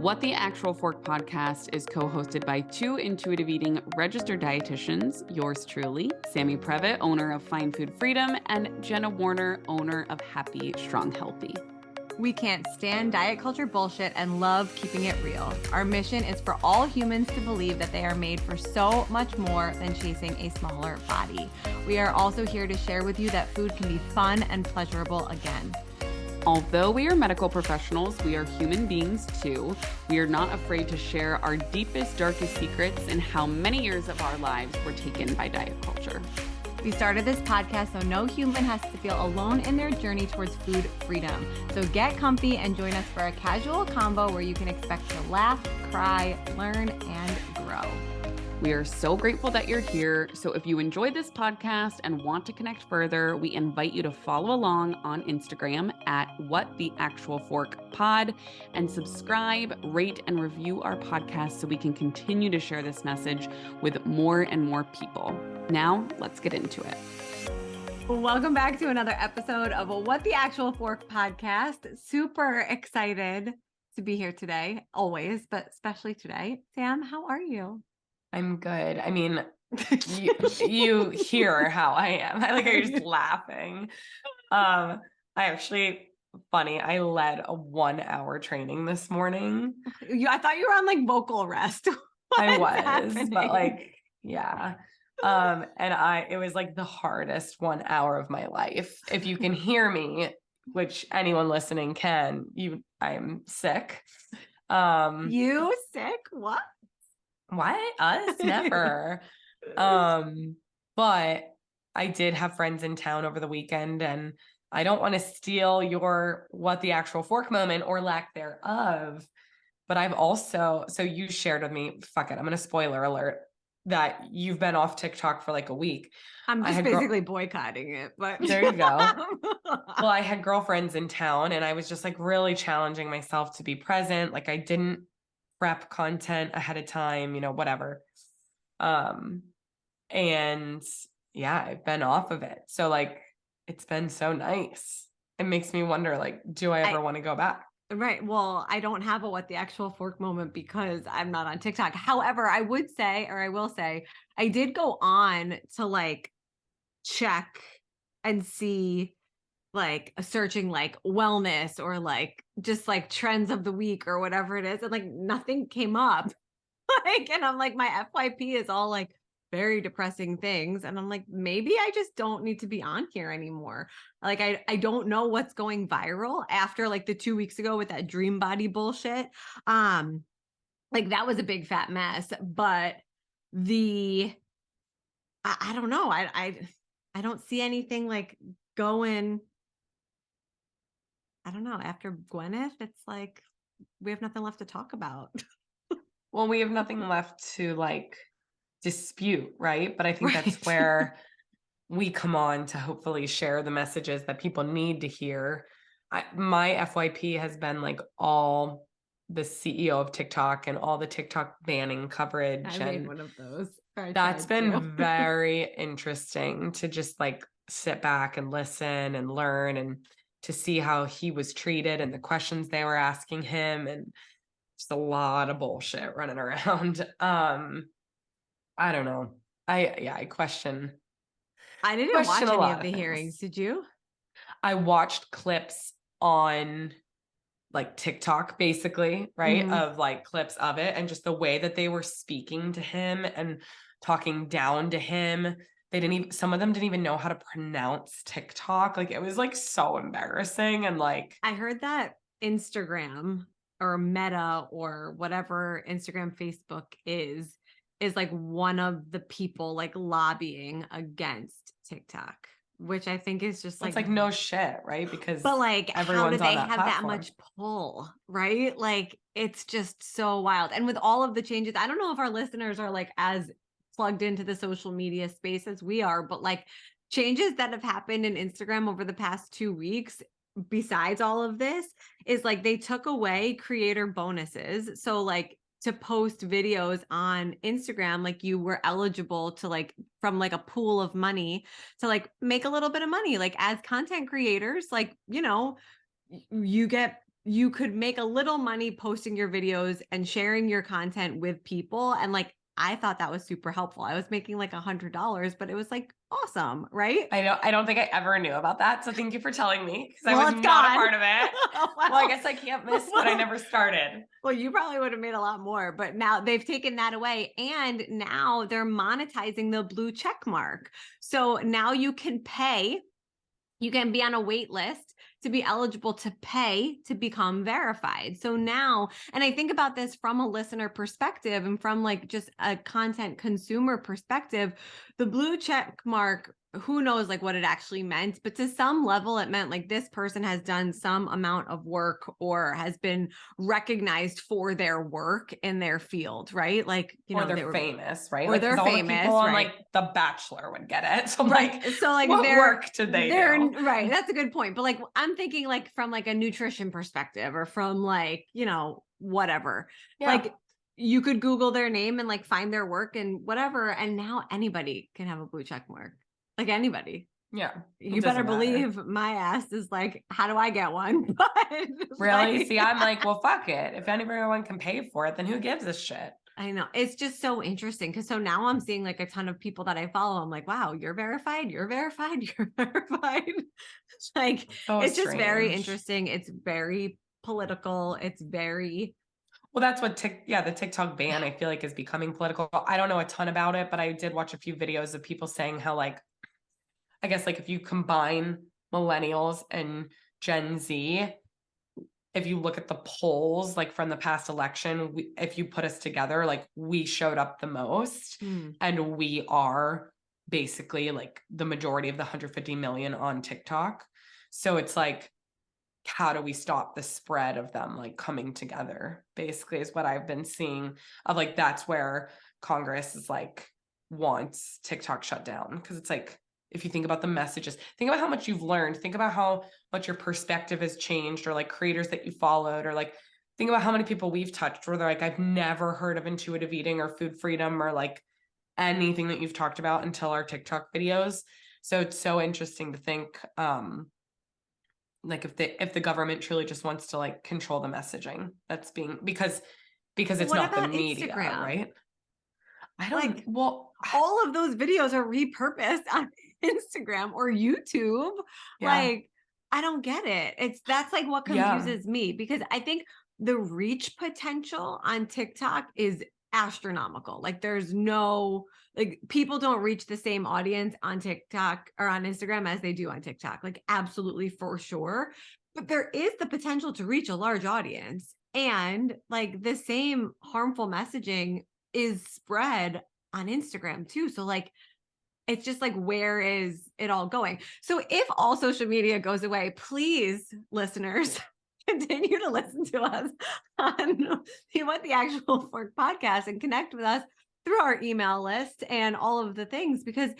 What the Actual Fork podcast is co-hosted by two intuitive eating registered dietitians, yours truly, Sammy Previtt, owner of Fine Food Freedom, and Jenna Warner, owner of Happy Strong Healthy. We can't stand diet culture bullshit and love keeping it real. Our mission is for all humans to believe that they are made for so much more than chasing a smaller body. We are also here to share with you that food can be fun and pleasurable again. Although we are medical professionals, we are human beings too. We are not afraid to share our deepest, darkest secrets and how many years of our lives were taken by diet culture. We started this podcast so no human has to feel alone in their journey towards food freedom. So get comfy and join us for a casual convo where you can expect to laugh, cry, learn, and grow. We are so grateful that you're here. So if you enjoyed this podcast and want to connect further, we invite you to follow along on Instagram at WhatTheActualForkPod and subscribe, rate, and review our podcast so we can continue to share this message with more and more people. Now, let's get into it. Welcome back to another episode of What the Actual Fork podcast. Super excited to be here today, always, but especially today. Sam, how are you? I'm good. I mean, you hear how I am. I like are just laughing. I actually funny. I led a 1-hour training this morning. I thought you were on like vocal rest. I was, but like, yeah. And it was like the hardest 1 hour of my life. If you can hear me, which anyone listening can, I'm sick. You sick? What? Us? Never. But I did have friends in town over the weekend, and I don't want to steal your What the Actual Fork moment or lack thereof. But I've also, so you shared with me, fuck it, I'm going to spoiler alert, that you've been off TikTok for like a week. I'm just basically boycotting it, but there you go. Well, I had girlfriends in town, and I was just like really challenging myself to be present. Like I didn't prep content ahead of time, whatever. And yeah, I've been off of it. So like, it's been so nice. It makes me wonder, like, do I ever want to go back? Right. Well, I don't have a What the Actual Fork moment because I'm not on TikTok. However, I will say, I did go on to like check and see like searching like wellness or like just like trends of the week or whatever it is. And like nothing came up. And I'm like, my FYP is all like very depressing things. And I'm like, maybe I just don't need to be on here anymore. Like, I don't know what's going viral after like the 2 weeks ago with that dream body bullshit. Like that was a big fat mess, but I don't know. I don't see anything like going. I don't know. After Gwyneth, it's like we have nothing left to talk about. Well, we have nothing left to like dispute, right? But I think that's where we come on to hopefully share the messages that people need to hear. My FYP has been like all the CEO of TikTok and all the TikTok banning coverage. I made one of those. That's been very interesting to just like sit back and listen and learn and to see how he was treated and the questions they were asking him, and just a lot of bullshit running around. I don't know. I question. I didn't watch any of the hearings. Did you? I watched clips on like TikTok, basically, right? Mm-hmm. Of like clips of it, and just the way that they were speaking to him and talking down to him. Some of them didn't even know how to pronounce TikTok. Like it was like so embarrassing. And like, I heard that Instagram or Meta or whatever Instagram, Facebook is like one of the people like lobbying against TikTok, which I think is just like, it's like no shit, right? Because but like, how do they have platform. that much pull, right? Like it's just so wild. And with all of the changes, I don't know if our listeners are like as plugged into the social media space as we are, but like changes that have happened in Instagram over the past 2 weeks, besides all of this, is like they took away creator bonuses. So like to post videos on Instagram, like you were eligible to like from like a pool of money to like make a little bit of money, like as content creators, like, you you could make a little money posting your videos and sharing your content with people. And like, I thought that was super helpful. I was making like $100, but it was like awesome, right? I don't think I ever knew about that. So thank you for telling me, because Well, I was it's not gone. a part of it. Well, I guess I can't miss what I never started. Well, you probably would have made a lot more, but now they've taken that away, and now they're monetizing the blue check mark. So now you can pay. You can be on a wait list to be eligible to pay to become verified. So now, and I think about this from a listener perspective and from like just a content consumer perspective, the blue check mark, who knows like what it actually meant, but to some level it meant like this person has done some amount of work or has been recognized for their work in their field, right? Like, you know, they're they were famous, right? Or Like, they're all famous, the people on right? like The Bachelor would get it. So Right. like, So like what work did they do? Right. That's a good point. But like, I'm thinking like from like a nutrition perspective or from like, you know, whatever, like you could Google their name and like find their work and whatever. And now anybody can have a blue check mark, like anybody. Yeah. You better believe my ass is like, how do I get one? But really? like, See, I'm like, well, fuck it. If anyone can pay for it, then who gives a shit? I know. It's just so interesting because so now I'm seeing like a ton of people that I follow. I'm like, wow, you're verified, you're verified, you're verified. It's like, So it's just very strange. interesting. It's very political. It's very, Well, that's what the TikTok ban, I feel like, is becoming political. I don't know a ton about it, but I did watch a few videos of people saying how, like, I guess, like, if you combine millennials and Gen Z, if you look at the polls, like from the past election, if you put us together, like, we showed up the most, and we are basically like the majority of the 150 million on TikTok. So it's like, how do we stop the spread of them like coming together, basically, is what I've been seeing of like, that's where Congress is like, wants TikTok shut down. Because it's like, if you think about the messages, think about how much you've learned, think about how much your perspective has changed, or like creators that you followed, or like think about how many people we've touched where they're like, I've never heard of intuitive eating or food freedom or like anything that you've talked about until our TikTok videos. So it's so interesting to think, like if the government truly just wants to like control the messaging that's being, because it's not the media, Instagram? right? I don't like, well all of those videos are repurposed on Instagram or YouTube. Like, I don't get it. That's like what confuses me, because I think the reach potential on TikTok is astronomical. Like there's no, like, people don't reach the same audience on TikTok or on Instagram as they do on TikTok. Like, absolutely, for sure. But there is the potential to reach a large audience, and like the same harmful messaging is spread on Instagram too. So like, it's just like, where is it all going? So if all social media goes away, please, listeners, continue to listen to us on the What the Actual Fork podcast and connect with us through our email list and all of the things, because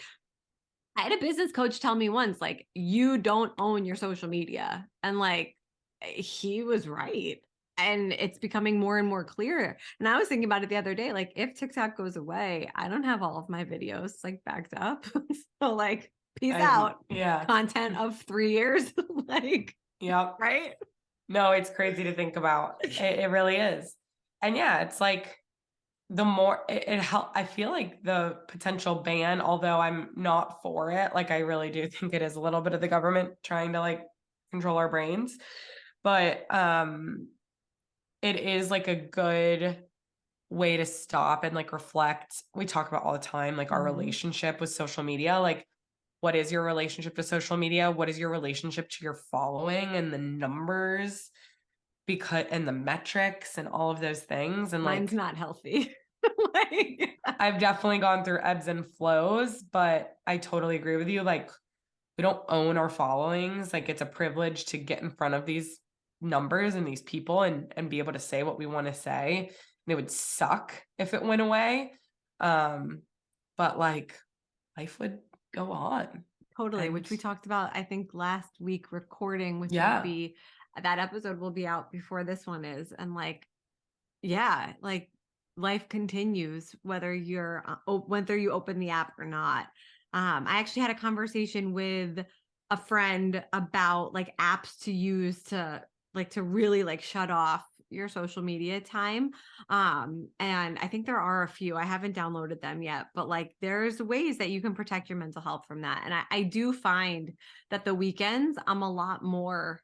I had a business coach tell me once, like, you don't own your social media. And like, he was right. And it's becoming more and more clear. And I was thinking about it the other day, like, if TikTok goes away, I don't have all of my videos like backed up. So like, peace out. Yeah. Content of 3 years. Like, yep. Right. No, it's crazy to think about. It really is. And yeah, it's like, the more it help, I feel like the potential ban, although I'm not for it, like I really do think it is a little bit of the government trying to like control our brains, but it is like a good way to stop and like reflect. We talk about all the time, like our relationship with social media. Like, what is your relationship to social media? What is your relationship to your following and the numbers, and the metrics and all of those things? And mine's like, not healthy. Like, I've definitely gone through ebbs and flows, but I totally agree with you. Like, we don't own our followings. Like, it's a privilege to get in front of these numbers and these people and be able to say what we want to say. And it would suck if it went away. But like, life would go on. Totally, which we talked about, I think, last week recording, which Yeah. will be, that episode will be out before this one is. And like, yeah, like, life continues whether you open the app or not. I actually had a conversation with a friend about like apps to use to like to really like shut off your social media time. And I think there are a few, I haven't downloaded them yet, but like there's ways that you can protect your mental health from that. And I do find that the weekends I'm a lot more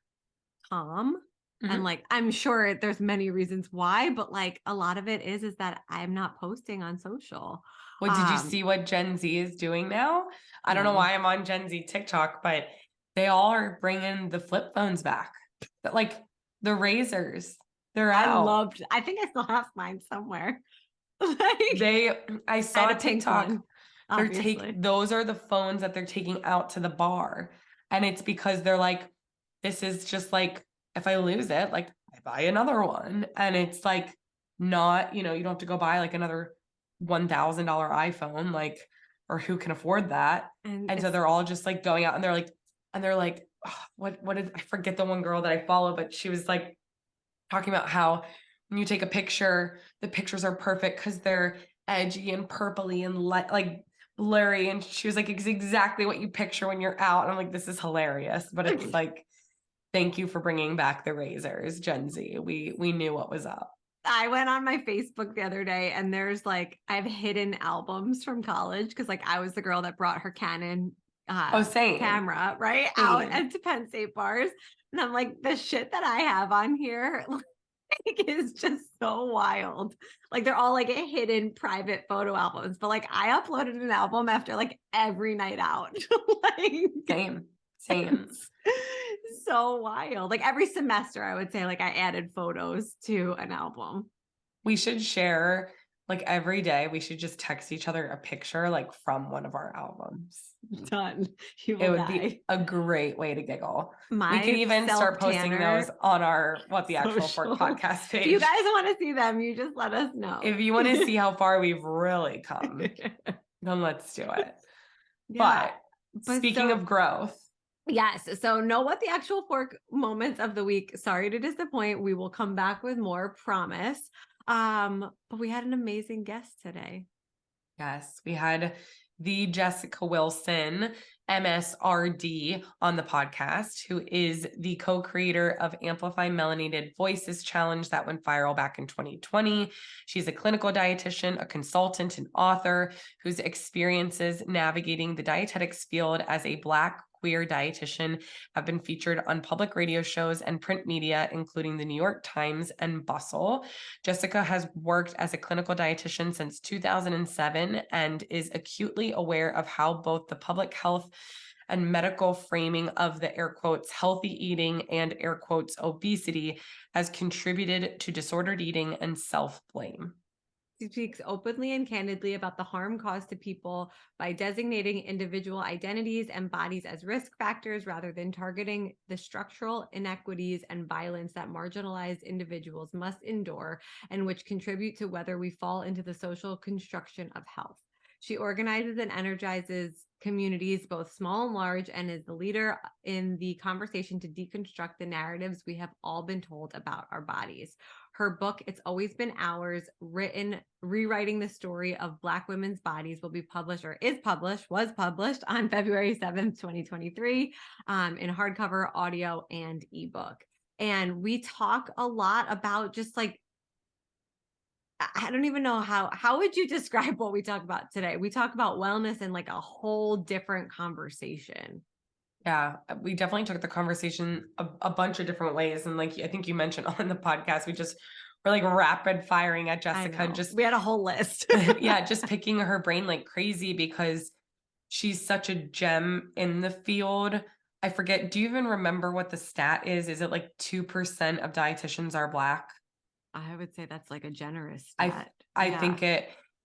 calm. And like, I'm sure there's many reasons why, but like a lot of it is that I'm not posting on social. Well, did you see what Gen Z is doing now? I don't know No. why I'm on Gen Z TikTok, but they all are bringing the flip phones back. Like the razors, they're out. I think I still have mine somewhere. Like, I I saw had a a pink TikTok. one, They're obviously. those are the phones that they're taking out to the bar. And it's because they're like, this is just like, if I lose it, like I buy another one. And it's like not, you don't have to go buy like another $1,000 iPhone, like, or who can afford that. And so they're all just like going out and they're like, oh, what did I forget the one girl that I follow, but she was like talking about how when you take a picture, the pictures are perfect because they're edgy and purpley and like blurry. And she was like, it's exactly what you picture when you're out. And I'm like, this is hilarious. But it's like, thank you for bringing back the razors, Gen Z. We knew what was up. I went on my Facebook the other day and there's like, I have hidden albums from college because like I was the girl that brought her Canon Same. camera, right? Same. Out at to Penn State bars. And I'm like, the shit that I have on here like, is just so wild. Like they're all like hidden private photo albums, but like I uploaded an album after like every night out. Like Same. so wild. Like every semester, I would say like I added photos to an album. We should share like every day. We should just text each other a picture like from one of our albums. Done. You will It would die. be a great way to giggle. My we could even start posting self-tanner those on our What the Actual Fork social. podcast page. If you guys want to see them, you just let us know. If you want to see how far we've really come, then let's do it. Yeah. But speaking of growth. Yes. So know what the actual fork moments of the week. Sorry to disappoint. We will come back with more, promise. But we had an amazing guest today. Yes, we had the Jessica Wilson, MSRD, on the podcast, who is the co-creator of Amplify Melanated Voices Challenge that went viral back in 2020. She's a clinical dietitian, a consultant, and author whose experiences navigating the dietetics field as a Black queer dietitian have been featured on public radio shows and print media, including the New York Times and Bustle. Jessica has worked as a clinical dietitian since 2007 and is acutely aware of how both the public health and medical framing of the air quotes healthy eating and air quotes obesity has contributed to disordered eating and self-blame. She speaks openly and candidly about the harm caused to people by designating individual identities and bodies as risk factors rather than targeting the structural inequities and violence that marginalized individuals must endure and which contribute to whether we fall into the social construction of health. She organizes and energizes communities, both small and large, and is the leader in the conversation to deconstruct the narratives we have all been told about our bodies. Her book, It's Always Been Ours, written, rewriting the story of Black women's bodies, will be published or was published on February 7th, 2023, in hardcover, audio, and ebook. And we talk a lot about just like, I don't even know how would you describe what we talk about today? We talk about wellness in like a whole different conversation. Yeah, we definitely took the conversation a bunch of different ways. And like, I think you mentioned on the podcast, we're like rapid firing at Jessica. We had a whole list. Yeah, just picking her brain like crazy because she's such a gem in the field. I forget, do you even remember what the stat is? Is it like 2% of dietitians are Black? I would say that's like a generous stat. I think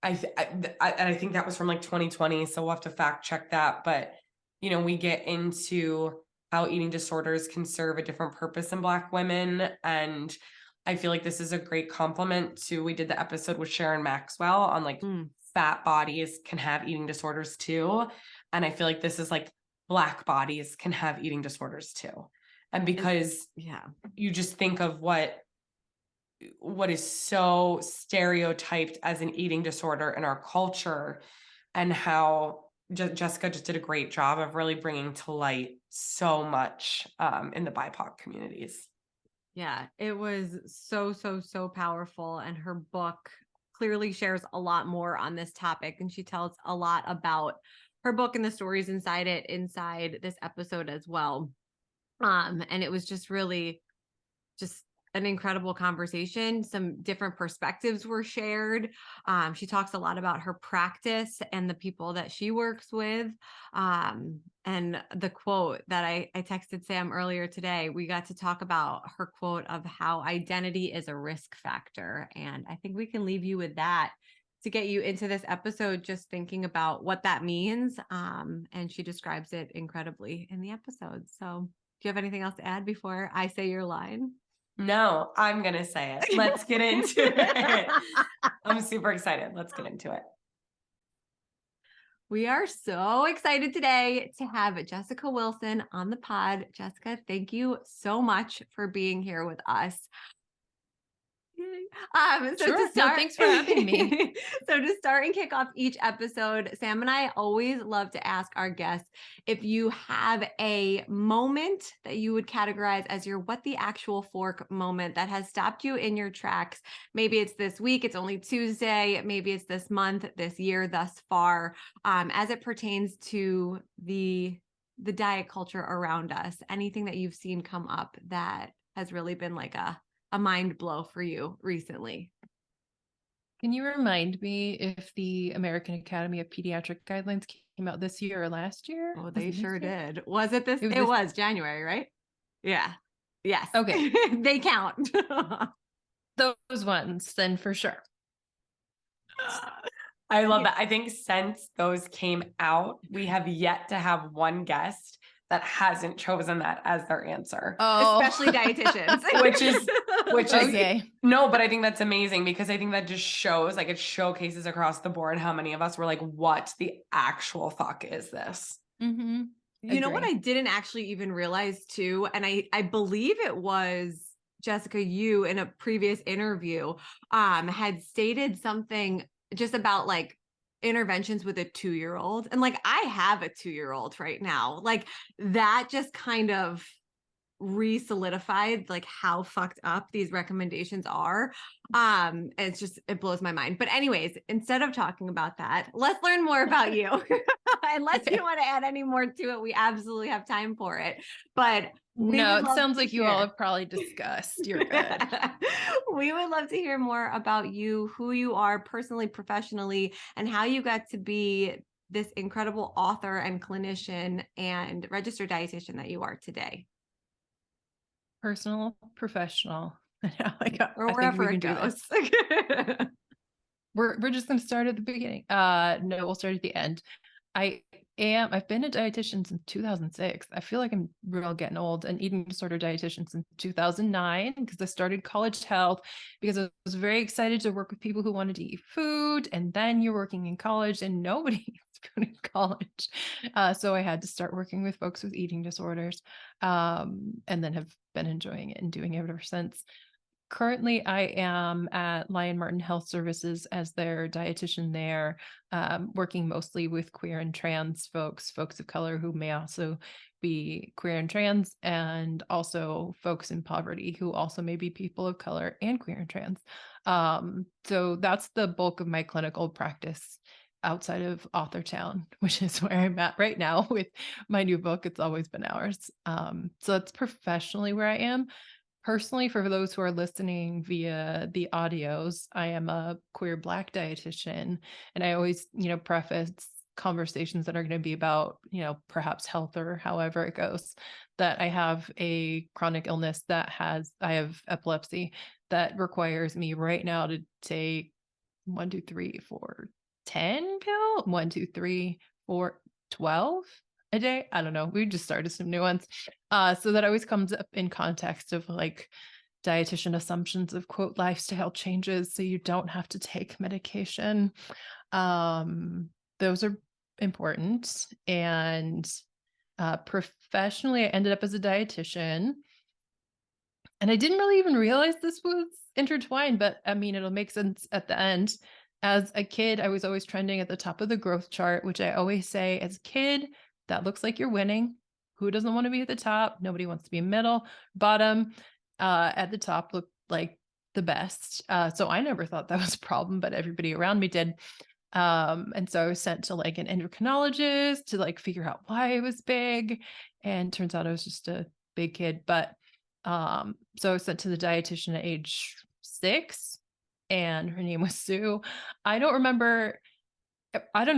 I think that was from like 2020. So we'll have to fact check that. But, we get into how eating disorders can serve a different purpose in Black women. And I feel like this is a great compliment to, we did the episode with Sharon Maxwell on like fat bodies can have eating disorders too. And I feel like this is like Black bodies can have eating disorders too. And because you just think of what is so stereotyped as an eating disorder in our culture, and how Jessica just did a great job of really bringing to light so much in the BIPOC communities. Yeah, it was so, so, so powerful. And her book clearly shares a lot more on this topic. And she tells a lot about her book and the stories inside it, inside this episode as well. And it was just really just an incredible conversation. Some different perspectives were shared. She talks a lot about her practice and the people that she works with. And the quote that I texted Sam earlier today, we got to talk about her quote of how identity is a risk factor. And I think we can leave you with that to get you into this episode, just thinking about what that means. And she describes it incredibly in the episode. So do you have anything else to add before I say your line? No, I'm going to say it. Let's get into it. I'm super excited. Let's get into it. We are so excited today to have Jessica Wilson on the pod. Jessica, thank you so much for being here with us. Sure. Thanks for having me. So to start and kick off each episode, Sam and I always love to ask our guests if you have a moment that you would categorize as your what the actual fork moment that has stopped you in your tracks. Maybe it's this week, it's only Tuesday, maybe it's this month, this year thus far, as it pertains to the diet culture around us. Anything that you've seen come up that has really been like a mind blow for you recently? Can you remind me if the American Academy of Pediatric guidelines came out this year or last year? Oh, they sure did. Was it this? It was was January, right? Yeah. Yes. Okay. They count. Those ones, then for sure. I love that. I think since those came out, we have yet to have one guest that hasn't chosen that as their answer. Oh, especially dietitians. which is okay. No, but I think that's amazing because I think that just shows, like, it showcases across the board how many of us were like, what the actual fuck is this? Mm-hmm. You know what I didn't actually even realize too, and I believe it was Jessica, you in a previous interview had stated something just about like interventions with a 2-year-old. And like, I have a 2-year-old right now. Like that just kind of re-solidified like how fucked up these recommendations are. And it blows my mind. But anyways, instead of talking about that, let's learn more about you. Unless you want to add any more to it, we absolutely have time for it. But no, it sounds like you all have probably discussed. You're good. We would love to hear more about you, who you are personally, professionally, and how you got to be this incredible author and clinician and registered dietitian that you are today. Personal, professional. Or wherever it goes. We're just going to start at the beginning. No, we'll start at the end. I've been a dietitian since 2006. I feel like I'm real getting old, and eating disorder dietitian since 2009 because I started college health because I was very excited to work with people who wanted to eat food. And then you're working in college and nobody is going to college. So I had to start working with folks with eating disorders, and then have been enjoying it and doing it ever since. Currently, I am at Lyon Martin Health Services as their dietitian there, working mostly with queer and trans folks of color who may also be queer and trans, and also folks in poverty who also may be people of color and queer and trans. So that's the bulk of my clinical practice outside of Authortown, which is where I'm at right now with my new book, It's Always Been Ours. So that's professionally where I am. Personally, for those who are listening via the audios, I am a queer Black dietitian, and I always, preface conversations that are going to be about, perhaps health or however it goes, that I have a chronic illness I have epilepsy that requires me right now to take 1, 2, 3, 4, 10 pill, 1, 2, 3, 4, 12 a day. I don't know. We just started some new ones. So that always comes up in context of like dietitian assumptions of quote lifestyle changes. So you don't have to take medication. Those are important. And professionally, I ended up as a dietitian. And I didn't really even realize this was intertwined, but I mean, it'll make sense at the end. As a kid, I was always trending at the top of the growth chart, which I always say as a kid, that looks like you're winning. Who doesn't want to be at the top? Nobody wants to be middle, bottom. at the top looked like the best. So I never thought that was a problem, but everybody around me did. And so I was sent to like an endocrinologist to like figure out why I was big. And turns out I was just a big kid. But so I was sent to the dietitian at age 6, and her name was Sue. I don't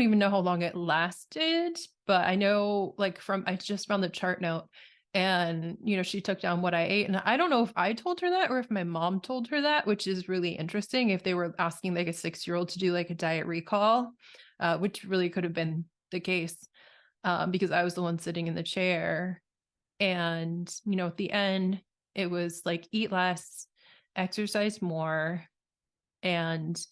even know how long it lasted, but I know like I just found the chart note, and she took down what I ate. And I don't know if I told her that or if my mom told her that, which is really interesting. If they were asking like a 6-year-old to do like a diet recall, which really could have been the case, because I was the one sitting in the chair. And, at the end, it was like eat less, exercise more. And,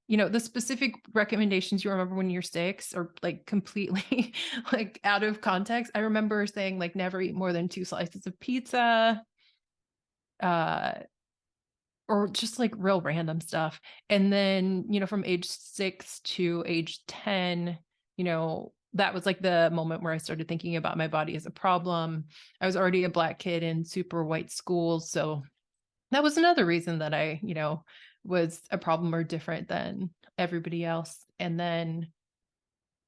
the specific recommendations you remember when you're 6 are like completely like out of context. I remember saying like never eat more than 2 slices of pizza, or just like real random stuff. And then, from age 6 to age 10, that was like the moment where I started thinking about my body as a problem. I was already a Black kid in super white schools. So that was another reason that I, was a problem or different than everybody else. And then,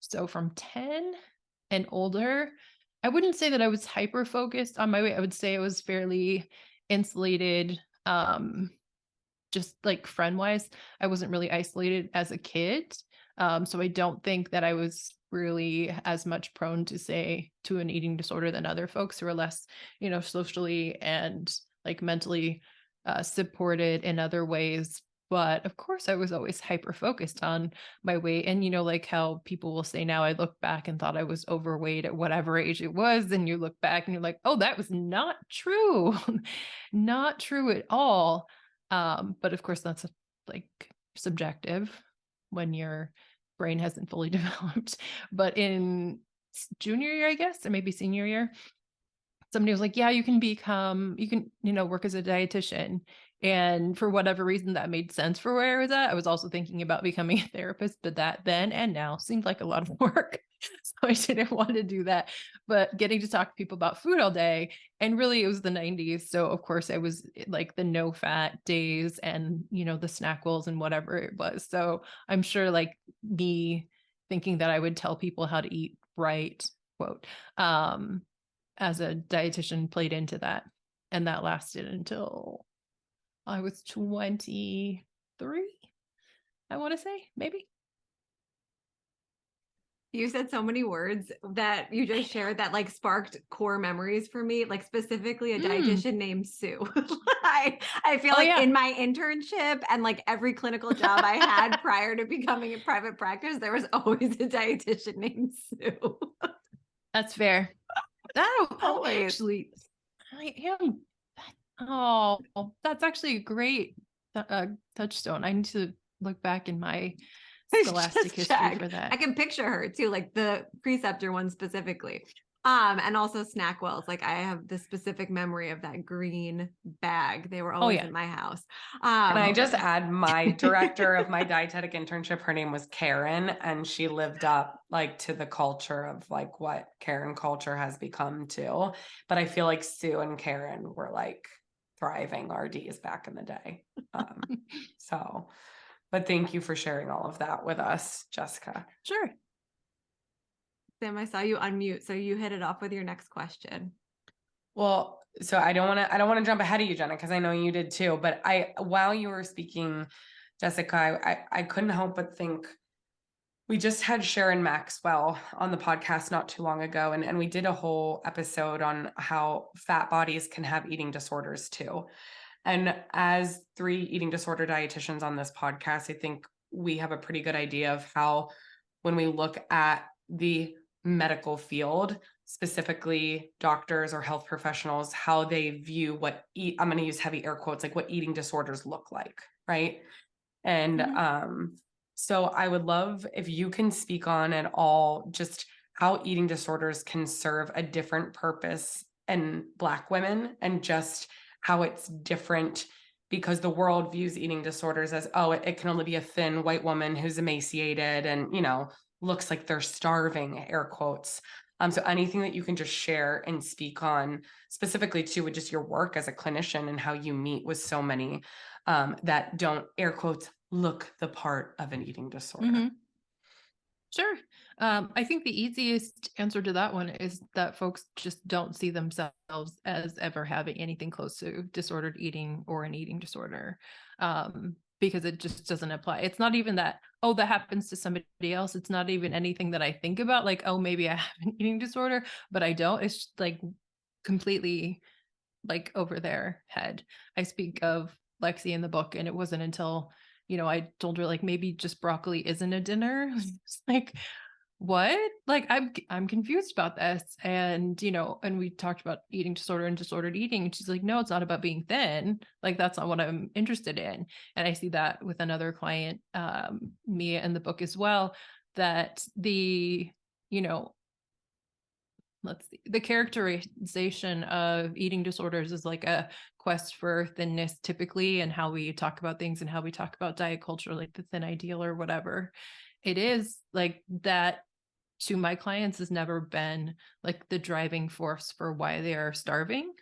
so from 10 and older, I wouldn't say that I was hyper focused on my weight. I would say I was fairly insulated. Just like friend wise, I wasn't really isolated as a kid. So I don't think that I was really as much prone to an eating disorder than other folks who are less, socially and like mentally supported in other ways. But of course, I was always hyper focused on my weight. And, like how people will say now, I look back and thought I was overweight at whatever age it was. And you look back and you're like, oh, that was not true. Not true at all. But of course, that's like subjective when your brain hasn't fully developed. But in junior year, I guess, or maybe senior year, somebody was like, yeah, you can work as a dietitian. And for whatever reason, that made sense for where I was at. I was also thinking about becoming a therapist, but that then and now seemed like a lot of work. So I didn't want to do that. But getting to talk to people about food all day, and really it was the 90s. So of course I was like the no fat days and, the Snackwells and whatever it was. So I'm sure like me thinking that I would tell people how to eat right, quote, as a dietitian played into that. And that lasted until I was 23, I want to say, maybe. You said so many words that you just shared that like sparked core memories for me, like specifically a dietitian named Sue. I feel like in my internship and like every clinical job I had prior to becoming a private practice, there was always a dietitian named Sue. That's fair. Actually, I am. Oh, that's actually a great touchstone. I need to look back in my scholastic history for that. I can picture her too, like the preceptor one specifically. And also Snackwells. Like I have the specific memory of that green bag. They were always in my house. And I just add my director of my dietetic internship, her name was Karen, and she lived up like to the culture of like what Karen culture has become too. But I feel like Sue and Karen were like thriving RDs back in the day. But thank you for sharing all of that with us, Jessica. Sure. Sam, I saw you unmute, so you hit it off with your next question. Well, so I don't want to jump ahead of you, Jenna, because I know you did too. But while you were speaking, Jessica, I couldn't help but think we just had Sharon Maxwell on the podcast not too long ago, and we did a whole episode on how fat bodies can have eating disorders too. And as 3 eating disorder dietitians on this podcast, I think we have a pretty good idea of how, when we look at the medical field, specifically doctors or health professionals, how they view I'm going to use heavy air quotes, like what eating disorders look like, right? And so I would love if you can speak on at all just how eating disorders can serve a different purpose in Black women, and just how it's different because the world views eating disorders as, oh, it can only be a thin white woman who's emaciated and, looks like they're starving, air quotes. So anything that you can just share and speak on specifically too with just your work as a clinician and how you meet with so many that don't, air quotes, look the part of an eating disorder. Mm-hmm. Sure. I think the easiest answer to that one is that folks just don't see themselves as ever having anything close to disordered eating or an eating disorder, because it just doesn't apply. It's not even that, oh, that happens to somebody else. It's not even anything that I think about, like, oh, maybe I have an eating disorder, but I don't. It's just like completely like over their head. I speak of Lexi in the book, and it wasn't until, I told her like, maybe just broccoli isn't a dinner. It's like, what? Like, I'm confused about this. And, and we talked about eating disorder and disordered eating. And she's like, no, it's not about being thin. Like, that's not what I'm interested in. And I see that with another client, Mia, in the book as well, that let's see, the characterization of eating disorders is like a quest for thinness typically, and how we talk about things and how we talk about diet culture, like the thin ideal or whatever. It is like that to my clients has never been like the driving force for why they are starving.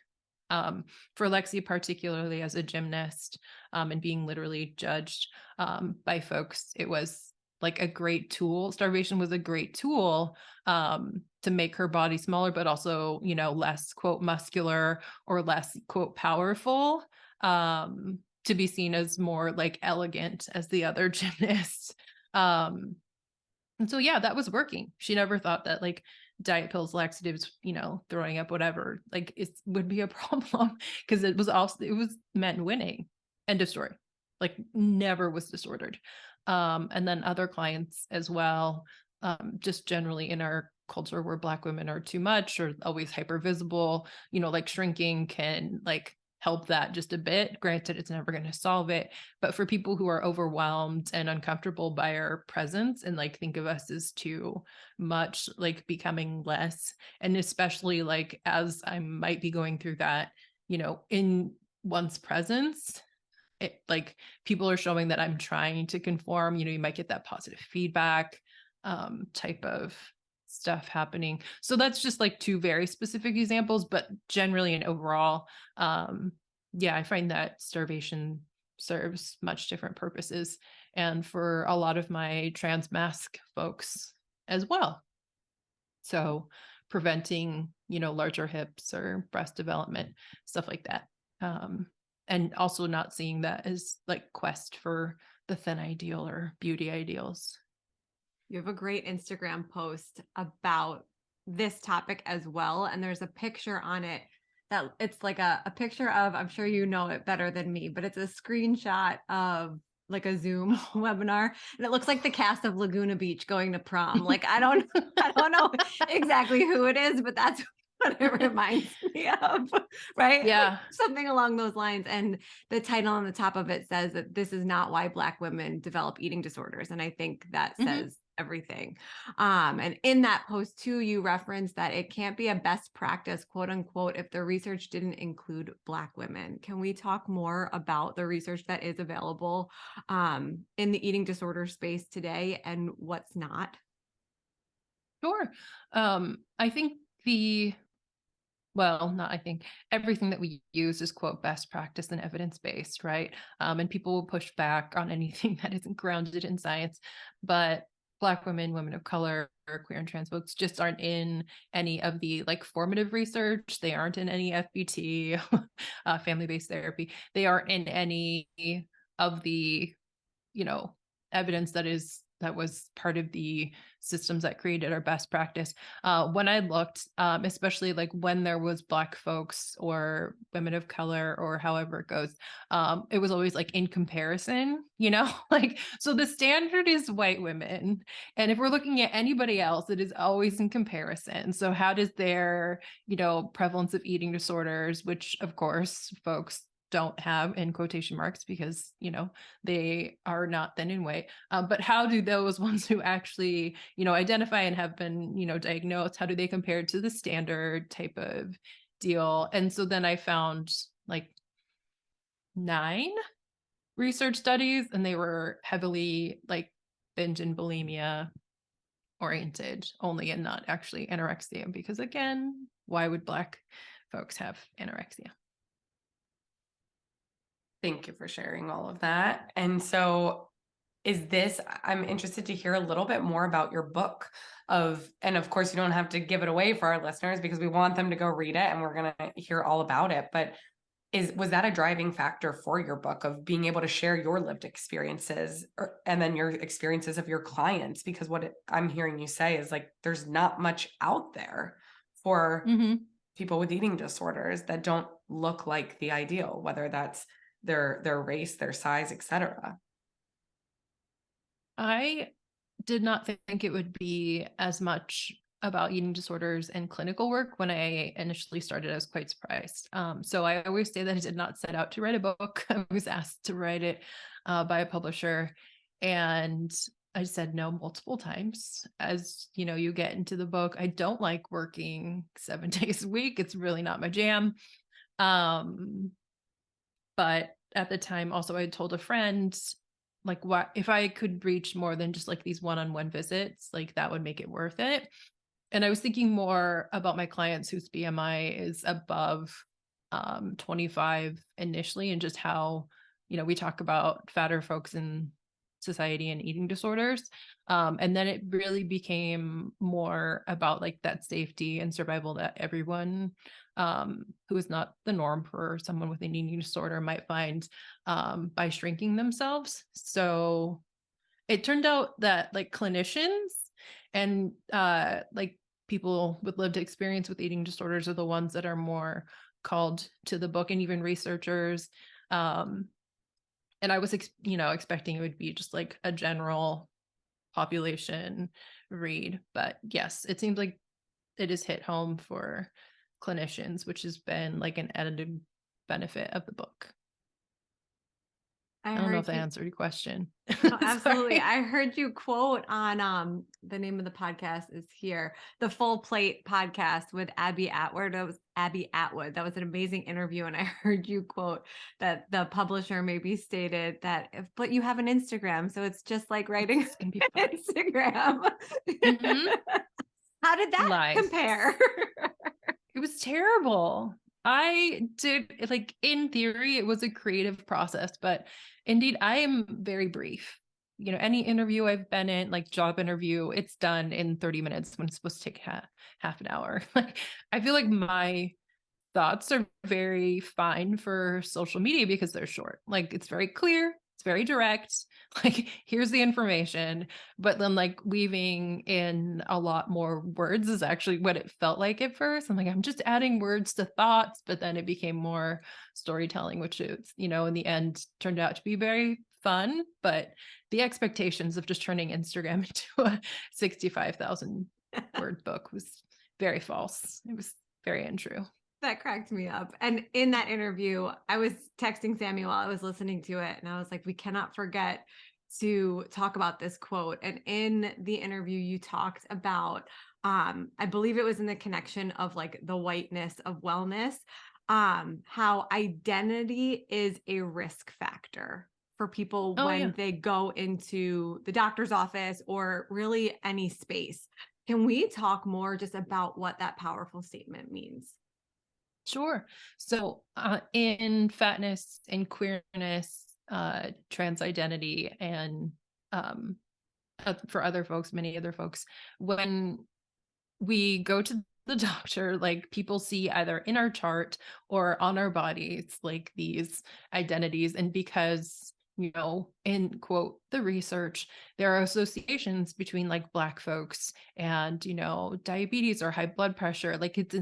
For Lexi, particularly as a gymnast, and being literally judged by folks, it was like a great tool. Starvation was a great tool to make her body smaller, but also, less, quote, muscular or less, quote, powerful, to be seen as more like elegant as the other gymnasts. And so, yeah, that was working. She never thought that like diet pills, laxatives, throwing up, whatever, like it would be a problem, because it was men winning. End of story. Like, never was disordered. And then other clients as well, just generally in our culture where Black women are too much or always hyper visible, like shrinking can like help that just a bit. Granted, it's never going to solve it, but for people who are overwhelmed and uncomfortable by our presence and like think of us as too much, like becoming less, and especially like as I might be going through that, in one's presence, it, like people are showing that I'm trying to conform, you might get that positive feedback type of stuff happening. So that's just like two very specific examples, but generally and overall, I find that starvation serves much different purposes, and for a lot of my trans mask folks as well. So preventing, larger hips or breast development, stuff like that. And also not seeing that as like quest for the thin ideal or beauty ideals. You have a great Instagram post about this topic as well. And there's a picture on it that it's like a picture of, I'm sure you know it better than me, but it's a screenshot of like a Zoom webinar. And it looks like the cast of Laguna Beach going to prom. Like, I don't know exactly who it is, but that's what it reminds me of, right? Yeah. Like something along those lines. And the title on the top of it says that this is not why Black women develop eating disorders. And I think that says everything. And in that post too, you referenced that it can't be a best practice, quote unquote, if the research didn't include Black women. Can we talk more about the research that is available in the eating disorder space today and what's not? Sure. I think everything that we use is, quote, best practice and evidence-based, right? And people will push back on anything that isn't grounded in science, but Black women, women of color, queer and trans folks just aren't in any of the like formative research. They aren't in any FBT, family-based therapy. They aren't in any of the, evidence that was part of the systems that created our best practice. When I looked, especially like when there was Black folks or women of color or however it goes, it was always like in comparison, like, so the standard is white women. And if we're looking at anybody else, it is always in comparison. So how does their, prevalence of eating disorders, which of course folks don't have in quotation marks because, they are not thin and weight. But how do those ones who actually, identify and have been, diagnosed, how do they compare to the standard type of deal? And so then I found like 9 research studies, and they were heavily like binge and bulimia oriented only and not actually anorexia, because again, why would Black folks have anorexia? Thank you for sharing all of that. And so I'm interested to hear a little bit more about your book and of course you don't have to give it away for our listeners because we want them to go read it and we're going to hear all about it. But was that a driving factor for your book of being able to share your lived experiences and then your experiences of your clients? Because I'm hearing you say is like, there's not much out there for people with eating disorders that don't look like the ideal, whether that's their race, their size, etc. I did not think it would be as much about eating disorders and clinical work. When I initially started, I was quite surprised. So I always say that I did not set out to write a book. I was asked to write it by a publisher, and I said no multiple times. As you know, you get into the book. I don't like working 7 days a week. It's really not my jam. But at the time, also, I told a friend, like, what if I could reach more than just like these one-on-one visits, like that would make it worth it. And I was thinking more about my clients whose BMI is above 25 initially, and just how, you know, we talk about fatter folks in society and eating disorders. And then it really became more about like that safety and survival that everyone who is not the norm for someone with an eating disorder might find by shrinking themselves. So it turned out that like clinicians and like people with lived experience with eating disorders are the ones that are more called to the book, and even researchers. And I was, expecting it would be just like a general population read, but yes, it seems like it is hit home for clinicians, which has been like an added benefit of the book. I don't know if that answered your question. No, absolutely. I heard you quote on the name of the podcast is here, the Full Plate podcast with Abby Atwood. That was Abby Atwood. That was an amazing interview. And I heard you quote that the publisher maybe stated that, but you have an Instagram, so it's just like writing on Instagram. How did that compare? It was terrible. I did, like, in theory, it was a creative process, but indeed, I am very brief. You know, any interview I've been in, like job interview, it's done in 30 minutes when it's supposed to take half an hour. Like, I feel like my thoughts are very fine for social media because they're short. Like, it's very clear. It's very direct. Like, here's the information. But then like weaving in a lot more words is actually what it felt like at first. I'm like, I'm just adding words to thoughts, but then it became more storytelling, which is, in the end turned out to be very fun. But the expectations of just turning Instagram into a 65,000 word book was very false. It was very untrue. That cracked me up. And in that interview, I was texting Sammy while I was listening to it. And I was like, we cannot forget to talk about this quote. And in the interview, you talked about, I believe it was in the connection of like the whiteness of wellness, how identity is a risk factor for people when they go into the doctor's office or really any space. Can we talk more just about what that powerful statement means? Sure. So in fatness, in queerness, trans identity, and for other folks, many other folks, when we go to the doctor, like people see either in our chart or on our bodies, like these identities. And because, in quote, the research, there are associations between like Black folks and, diabetes or high blood pressure. Like it's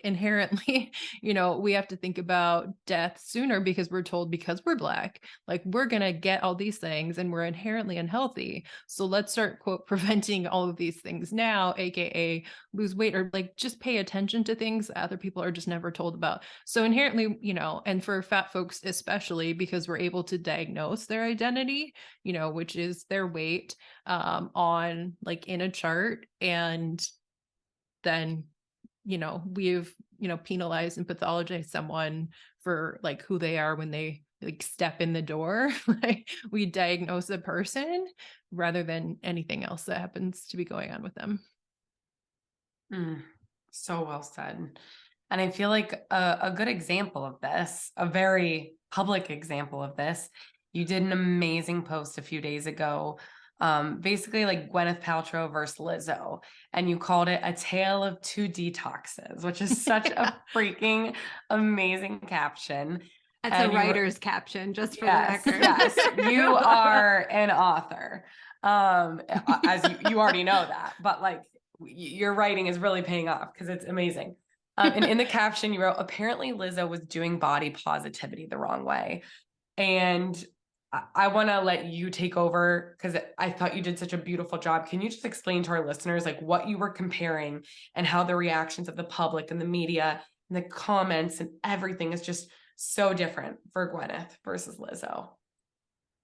inherently, we have to think about death sooner because we're told because we're Black, like we're going to get all these things and we're inherently unhealthy. So let's start, quote, preventing all of these things now, AKA lose weight or like just pay attention to things that other people are just never told about. So inherently, and for fat folks, especially because we're able to diagnose their identity, which is their weight on like in a chart. And then, we've, penalized and pathologized someone for like who they are when they like step in the door. Like we diagnose a person rather than anything else that happens to be going on with them. So well said. And I feel like a good example of this, a very public example of this, you did an amazing post a few days ago, basically like Gwyneth Paltrow versus Lizzo, and you called it a tale of two detoxes, which is such a freaking amazing caption. That's And a writer's caption, just for the record. Yes, you are an author. As you already know that, but like your writing is really paying off because it's amazing. And in the caption, you wrote, apparently Lizzo was doing body positivity the wrong way. And I want to let you take over because I thought you did such a beautiful job. Can you just explain to our listeners like what you were comparing and how the reactions of the public and the media and the comments and everything is just so different for Gwyneth versus Lizzo?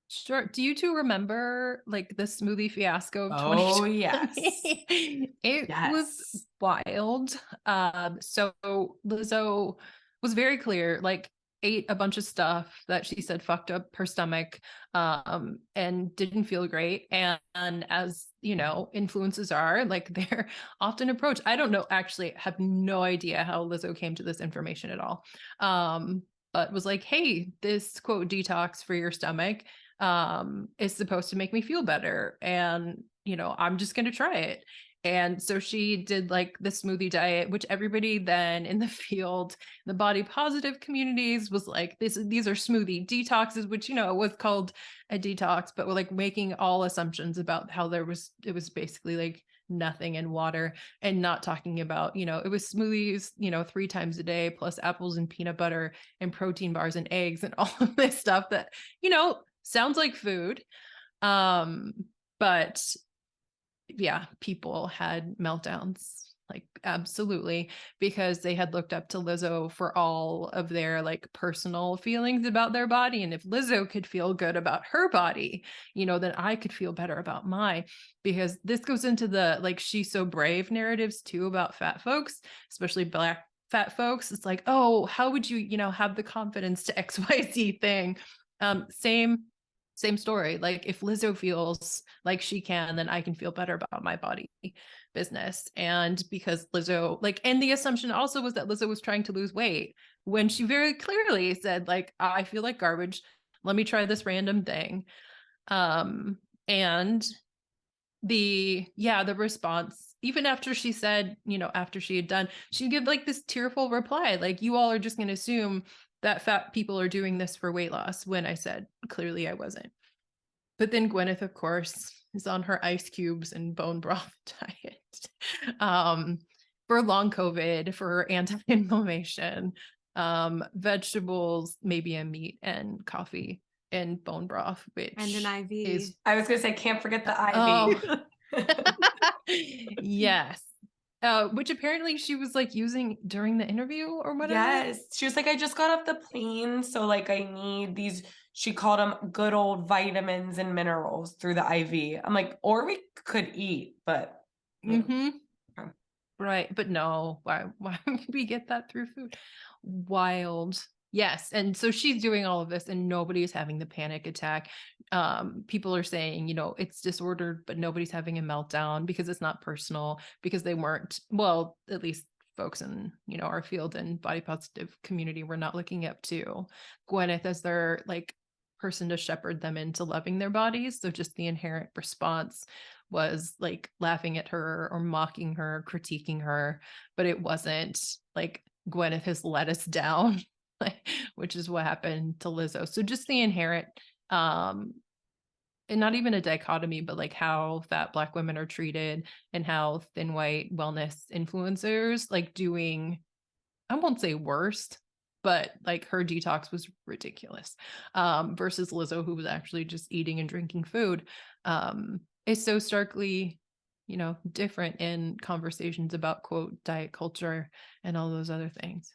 Sure. Do you two remember like the smoothie fiasco of 2020? Oh, yes. It was wild. So Lizzo was very clear, like ate a bunch of stuff that she said fucked up her stomach, and didn't feel great. And as you know, influences are like they're often approached. I don't know, actually have no idea how Lizzo came to this information at all. But was like, hey, this quote detox for your stomach is supposed to make me feel better. And, you know, I'm just going to try it. And so she did like the smoothie diet, which everybody then in the field, the body positive communities was like, these are smoothie detoxes, which, you know, was called a detox, but we're like making all assumptions about how it was basically like nothing in water, and not talking about, you know, it was smoothies, you know, 3 times a day plus apples and peanut butter and protein bars and eggs and all of this stuff that, you know, sounds like food. But yeah, people had meltdowns, like absolutely, because they had looked up to Lizzo for all of their like personal feelings about their body. And if Lizzo could feel good about her body, you know, then I could feel better about mine, because this goes into the like she's so brave narratives too about fat folks, especially Black fat folks. It's like, oh, how would you, you know, have the confidence to XYZ thing? Same story. Like if Lizzo feels like she can, then I can feel better about my body business. And because Lizzo, like, and the assumption also was that Lizzo was trying to lose weight when she very clearly said, like, I feel like garbage. Let me try this random thing. And the response, even after she said, you know, after she had done, she'd give like this tearful reply, like, you all are just going to assume that fat people are doing this for weight loss, when I said clearly I wasn't. But then Gwyneth, of course, is on her ice cubes and bone broth diet for long COVID, for anti-inflammation, vegetables, maybe a meat, and coffee and bone broth, which and an IV. Is, I was gonna say, can't forget the IV. Yes. Which apparently she was like using during the interview or whatever. Yes. She was like, I just got off the plane, so like I need these, she called them good old vitamins and minerals through the IV. I'm like, or we could eat, but right. But no, why would we get that through food? Wild. Yes. And so she's doing all of this and nobody's having the panic attack. People are saying, you know, it's disordered, but nobody's having a meltdown because it's not personal, because they weren't, well, at least folks in, you know, our field and body positive community were not looking up to Gwyneth as their like person to shepherd them into loving their bodies. So just the inherent response was like laughing at her or mocking her, critiquing her, but it wasn't like Gwyneth has let us down. Which is what happened to Lizzo. So just the inherent, and not even a dichotomy, but like how fat Black women are treated and how thin white wellness influencers like doing, I won't say worst, but like her detox was ridiculous, versus Lizzo, who was actually just eating and drinking food, is so starkly, you know, different in conversations about quote diet culture and all those other things.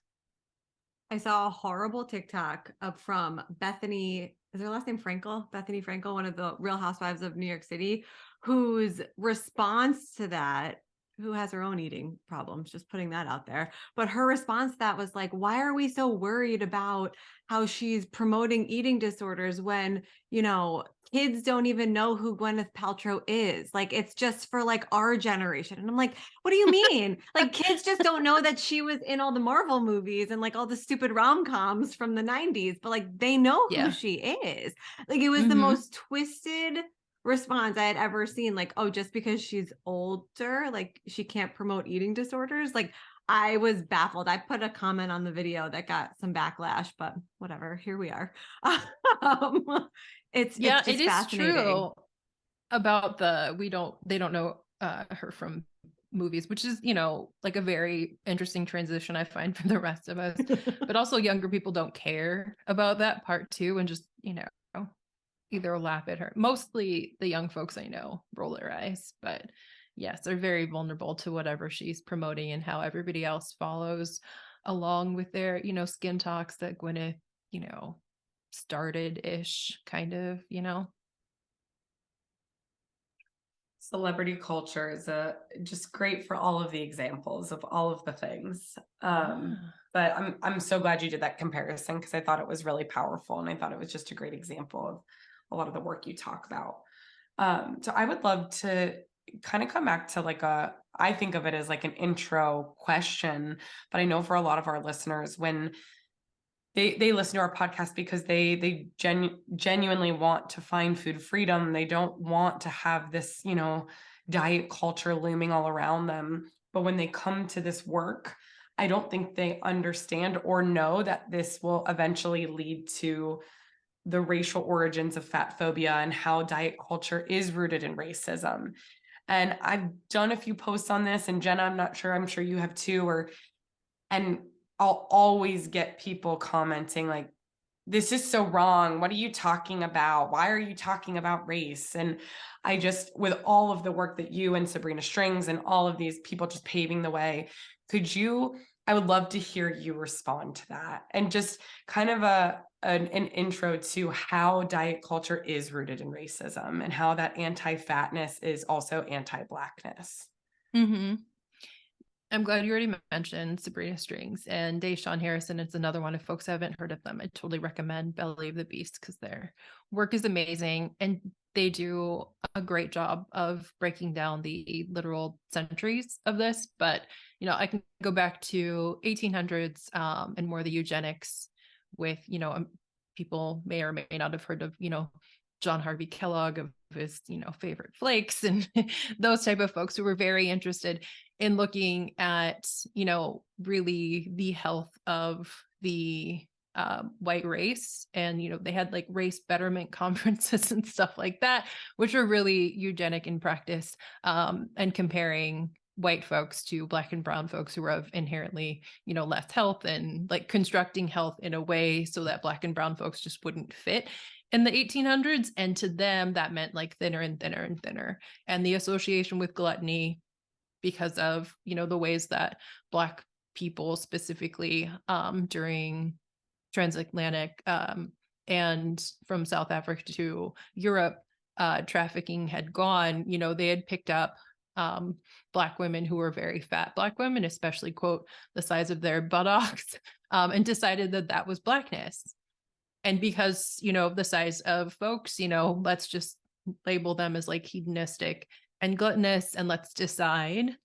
I saw a horrible TikTok up from Bethany, is her last name Frankel? Bethany Frankel, one of the Real Housewives of New York City, whose response to that who has her own eating problems, just putting that out there. But her response to that was like, why are we so worried about how she's promoting eating disorders when, you know, kids don't even know who Gwyneth Paltrow is? Like, it's just for like our generation. And I'm like, what do you mean? Like, kids just don't know that she was in all the Marvel movies and like all the stupid rom-coms from the 90s, but like they know who she is. Like, it was the most twisted response I had ever seen. Like, oh, just because she's older, like she can't promote eating disorders. Like, I was baffled. I put a comment on the video that got some backlash, but whatever, here we are. It's just it is fascinating. true about they don't know her from movies, which is, you know, like a very interesting transition I find for the rest of us. But also younger people don't care about that part too, and just, you know, either laugh at her. Mostly the young folks I know roll their eyes, but yes, they're very vulnerable to whatever she's promoting and how everybody else follows along with their, you know, skin talks that Gwyneth, you know, started-ish kind of, you know. Celebrity culture is just great for all of the examples of all of the things. But I'm so glad you did that comparison, because I thought it was really powerful, and I thought it was just a great example of a lot of the work you talk about. So I would love to kind of come back to like I think of it as like an intro question, but I know for a lot of our listeners, when they listen to our podcast because they genuinely want to find food freedom. They don't want to have this, you know, diet culture looming all around them. But when they come to this work, I don't think they understand or know that this will eventually lead to the racial origins of fat phobia and how diet culture is rooted in racism. And I've done a few posts on this, and Jenna, I'm sure you have too, and I'll always get people commenting like, this is so wrong. What are you talking about? Why are you talking about race? And I just, with all of the work that you and Sabrina Strings and all of these people just paving the way, I would love to hear you respond to that, and just kind of an intro to how diet culture is rooted in racism and how that anti-fatness is also anti-Blackness. Mm-hmm. I'm glad you already mentioned Sabrina Strings and Deshaun Harrison. It's another one. If folks haven't heard of them, I totally recommend Belly of the Beast, because their work is amazing and they do a great job of breaking down the literal centuries of this. But, you know, I can go back to 1800s and more the eugenics with, you know, people may or may not have heard of, you know, John Harvey Kellogg, of his, you know, favorite flakes and those type of folks who were very interested in looking at, you know, really the health of the white race. And, you know, they had like race betterment conferences and stuff like that, which are really eugenic in practice, and comparing white folks to Black and brown folks who are of inherently, you know, less health, and like constructing health in a way so that Black and brown folks just wouldn't fit in the 1800s. And to them, that meant like thinner and thinner and thinner. And the association with gluttony, because of, you know, the ways that Black people specifically during transatlantic and from South Africa to Europe, trafficking had gone, you know, they had picked up Black women who were very fat Black women, especially, quote, the size of their buttocks, and decided that that was Blackness. And because, you know, the size of folks, you know, let's just label them as like hedonistic and gluttonous, and let's decide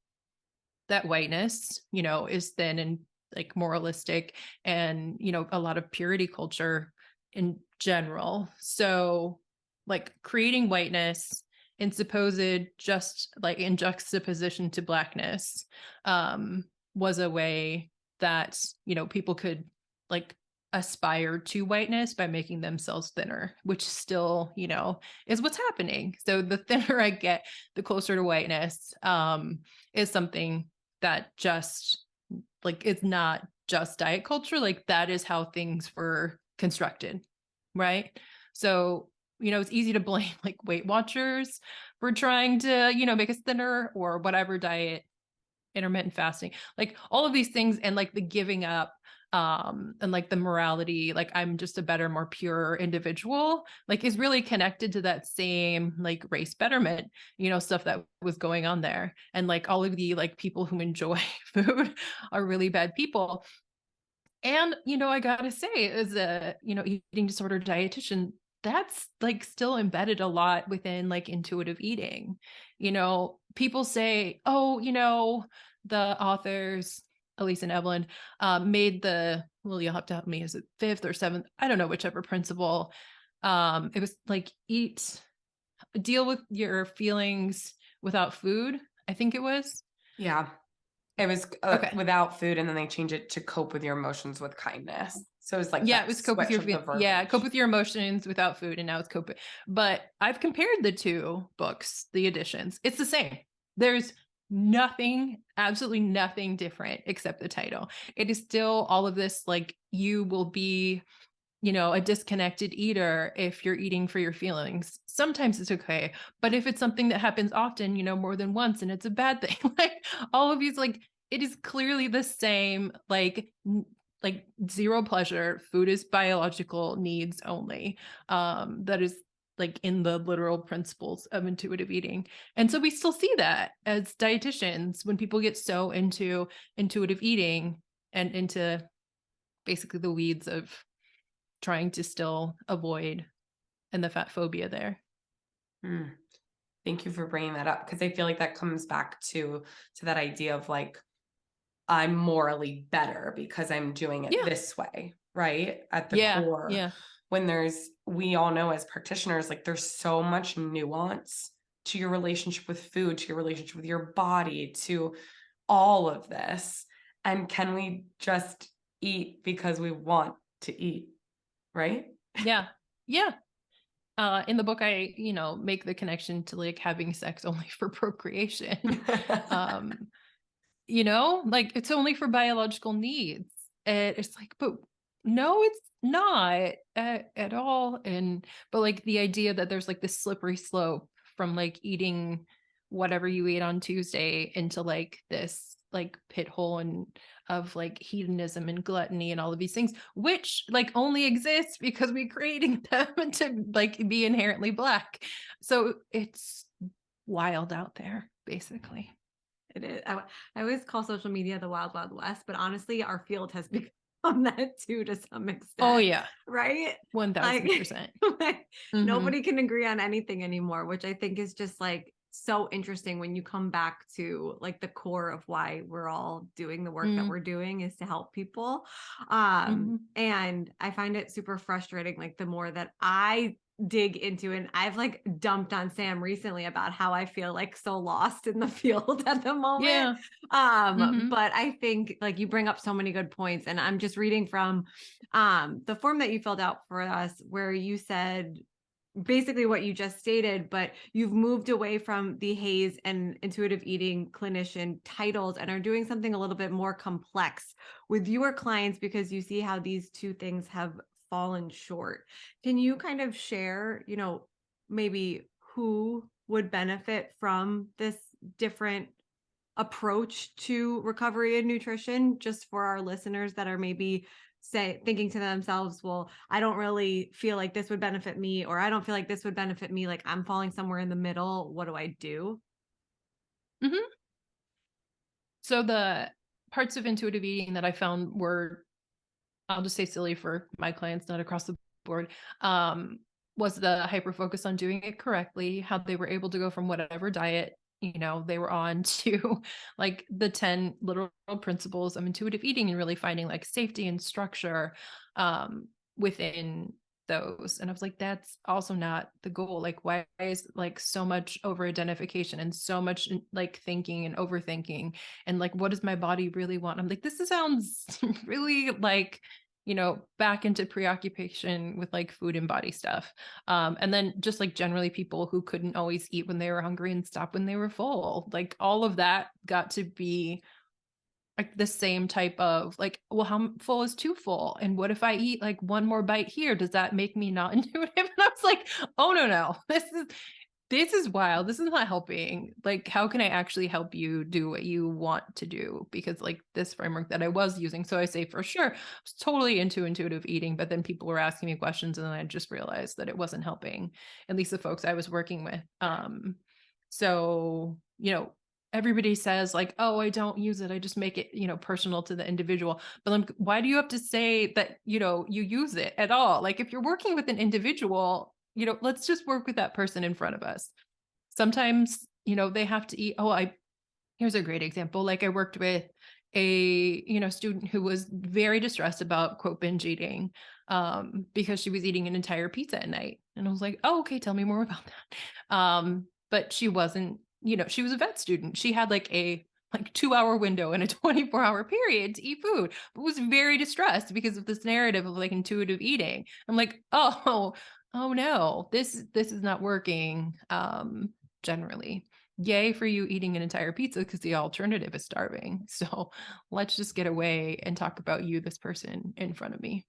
that whiteness, you know, is thin and like moralistic, and, you know, a lot of purity culture in general. So like creating whiteness in supposed just like in juxtaposition to Blackness was a way that, you know, people could like aspire to whiteness by making themselves thinner, which still, you know, is what's happening. So the thinner I get, the closer to whiteness is something that just like, it's not just diet culture. Like that is how things were constructed. Right. So, you know, it's easy to blame like Weight Watchers for trying to, you know, make us thinner, or whatever diet, intermittent fasting, like all of these things, and like the giving up and like the morality, like I'm just a better, more pure individual, like is really connected to that same like race betterment, stuff that was going on there. And like all of the like people who enjoy food are really bad people. And, I gotta say, as a, eating disorder dietitian, that's like still embedded a lot within like intuitive eating. People say, oh, the authors, Elise and Evelyn, made you'll have to help me, is it 5th or 7th? I don't know, whichever principle. It was like deal with your feelings without food, I think it was. Yeah. It was Okay. without food, and then they changed it to cope with your emotions with kindness. So it was like, it was cope with your cope with your emotions without food, and now it's cope. But I've compared the two books, the editions. It's the same. There's absolutely nothing different except the title. It is still all of this, like, you will be, a disconnected eater if you're eating for your feelings. Sometimes it's okay, but if it's something that happens often, more than once, and it's a bad thing, like all of these, like, it is clearly the same, like zero pleasure. Food is biological needs only. That is like in the literal principles of intuitive eating. And so we still see that as dietitians when people get so into intuitive eating and into basically the weeds of trying to still avoid and the fat phobia there. Thank you for bringing that up, because I feel like that comes back to that idea of like, I'm morally better because I'm doing it this way, right? At the core. Yeah. When we all know as practitioners, like there's so much nuance to your relationship with food, to your relationship with your body, to all of this. And can we just eat because we want to eat, right? Yeah. In the book, I, make the connection to like having sex only for procreation. Like it's only for biological needs. And it's like, but no, it's not at all. But like the idea that there's like this slippery slope from like eating whatever you ate on Tuesday into like this like pit hole of like hedonism and gluttony and all of these things, which like only exists because we created them to like be inherently Black. So it's wild out there, basically. It is. I always call social media the wild, wild west, but honestly, our field has become that too to some extent. Oh yeah. Right? 1000%. Like, nobody can agree on anything anymore, which I think is just like so interesting when you come back to like the core of why we're all doing the work that we're doing is to help people. And I find it super frustrating. Like the more that I dig into, and I've like dumped on Sam recently about how I feel like so lost in the field at the moment. But I think like you bring up so many good points, and I'm just reading from the form that you filled out for us where you said basically what you just stated, but you've moved away from the Hayes and intuitive eating clinician titles and are doing something a little bit more complex with your clients because you see how these two things have fallen short. Can you kind of share, maybe who would benefit from this different approach to recovery and nutrition, just for our listeners that are maybe thinking to themselves, well, I don't really feel like this would benefit me, or I don't feel like this would benefit me. Like I'm falling somewhere in the middle. What do I do? So the parts of intuitive eating that I found were, I'll just say silly for my clients, not across the board, was the hyper focus on doing it correctly, how they were able to go from whatever diet they were on to like the 10 literal principles of intuitive eating, and really finding like safety and structure within those. And I was like, that's also not the goal. Like, why is like so much over identification and so much like thinking and overthinking, and like, what does my body really want? I'm like, this sounds really like back into preoccupation with like food and body stuff. And then just like generally people who couldn't always eat when they were hungry and stop when they were full, like all of that got to be like the same type of like, well, how full is too full? And what if I eat like one more bite here? Does that make me not intuitive? And I was like, oh no, this is this is wild. This is not helping. Like, how can I actually help you do what you want to do? Because like this framework that I was using, so I say for sure, I was totally into intuitive eating, but then people were asking me questions and then I just realized that it wasn't helping, at least the folks I was working with. So, everybody says like, oh, I don't use it. I just make it, personal to the individual. But why do you have to say that, you use it at all? Like if you're working with an individual, let's just work with that person in front of us. Sometimes, they have to eat. Here's a great example. Like I worked with a, student who was very distressed about quote binge eating, because she was eating an entire pizza at night. And I was like, oh, okay, tell me more about that. But she wasn't, she was a vet student. She had like a 2-hour window in a 24-hour period to eat food, but was very distressed because of this narrative of like intuitive eating. I'm like, oh no, this is not working. Generally, yay for you eating an entire pizza because the alternative is starving. So let's just get away and talk about you, this person in front of me.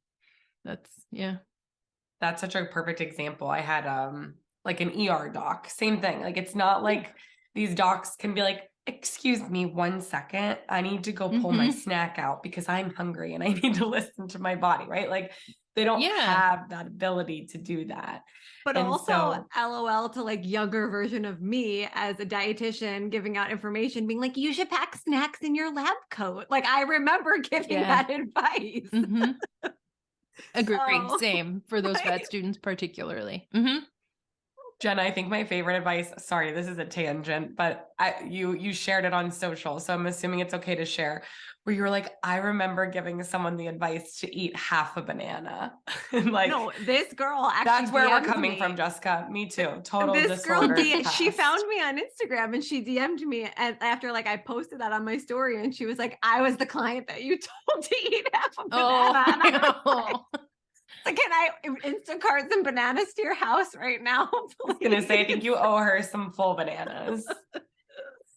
That's such a perfect example. I had like an ER doc, same thing. Like it's not like these docs can be like, excuse me 1 second, I need to go pull my snack out because I'm hungry and I need to listen to my body, right? Like they don't have that ability to do that. But and also LOL to like younger version of me as a dietitian giving out information, being like, you should pack snacks in your lab coat. Like I remember giving that advice. Agreed. Same for those vet students particularly. Jen, I think my favorite advice, sorry, this is a tangent, but you shared it on social, so I'm assuming it's okay to share, where you were like, I remember giving someone the advice to eat half a banana. Like, no, this girl actually that's where DM'd we're coming me. From, Jessica. Me too. Total this disorder. Girl, she found me on Instagram and she DM'd me, and after like I posted that on my story, and she was like, I was the client that you told to eat half a banana. Like, can I Instacart some bananas to your house right now? Please? I was gonna say, I think you owe her some full bananas.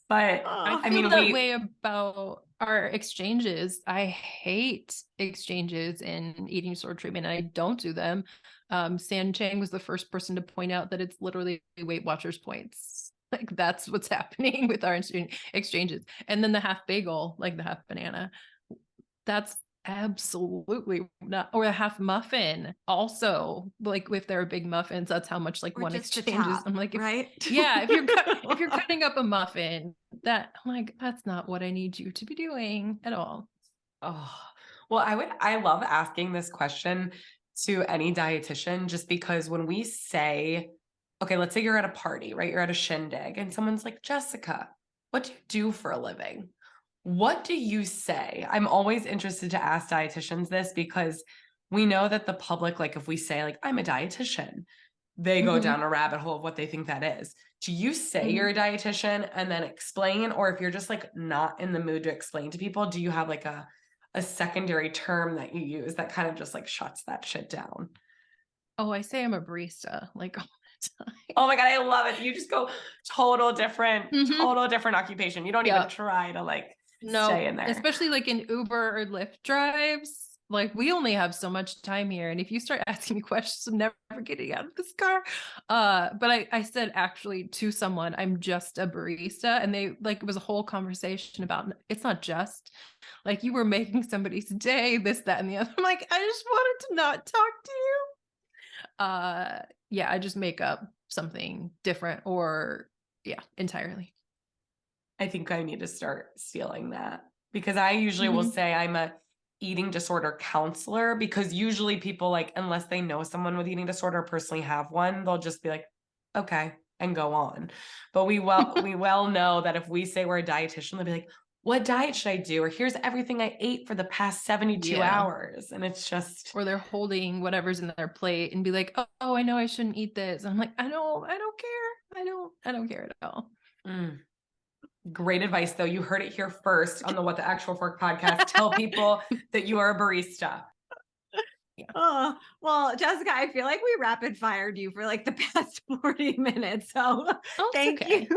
But I feel that way about our exchanges. I hate exchanges in eating disorder treatment. I don't do them. San Chang was the first person to point out that it's literally Weight Watchers points. Like that's what's happening with our exchanges. And then the half bagel, like the half banana, that's absolutely not. Or a half muffin also, like if there are big muffins, that's how much like or one exchange is. I'm like, right? If you're cutting up a muffin, that I'm like, that's not what I need you to be doing at all. Oh, well, I love asking this question to any dietitian, just because when we say, okay, let's say you're at a party, right? You're at a shindig and someone's like, Jessica, what do you do for a living? What do you say? I'm always interested to ask dietitians this, because we know that the public, like if we say like, I'm a dietitian, they go down a rabbit hole of what they think that is. Do you say you're a dietitian and then explain? Or if you're just like not in the mood to explain to people, do you have like a secondary term that you use that kind of just like shuts that shit down? Oh, I say I'm a barista, like all the time. Oh my God, I love it. You just go total different occupation. You don't even try to like stay in there. Especially like in Uber or Lyft drives. Like we only have so much time here. And if you start asking me questions, I'm never getting out of this car. But I said actually to someone, I'm just a barista. And they like, it was a whole conversation about, it's not just like you were making somebody's day, this, that, and the other. I'm like, I just wanted to not talk to you. I just make up something different or entirely. I think I need to start stealing that, because I usually will say I'm a eating disorder counselor, because usually people like, unless they know someone with eating disorder or personally have one, they'll just be like, okay, and go on. But we well know that if we say we're a dietitian, they'll be like, what diet should I do? Or here's everything I ate for the past 72 hours. And it's just, or they're holding whatever's in their plate and be like, oh, I know I shouldn't eat this. And I'm like, I don't care. I don't care at all. Great advice, though. You heard it here first on the What the Actual Fork podcast. Tell people that you are a barista. Oh, well, Jessica, I feel like we rapid fired you for like the past 40 minutes. So thank you.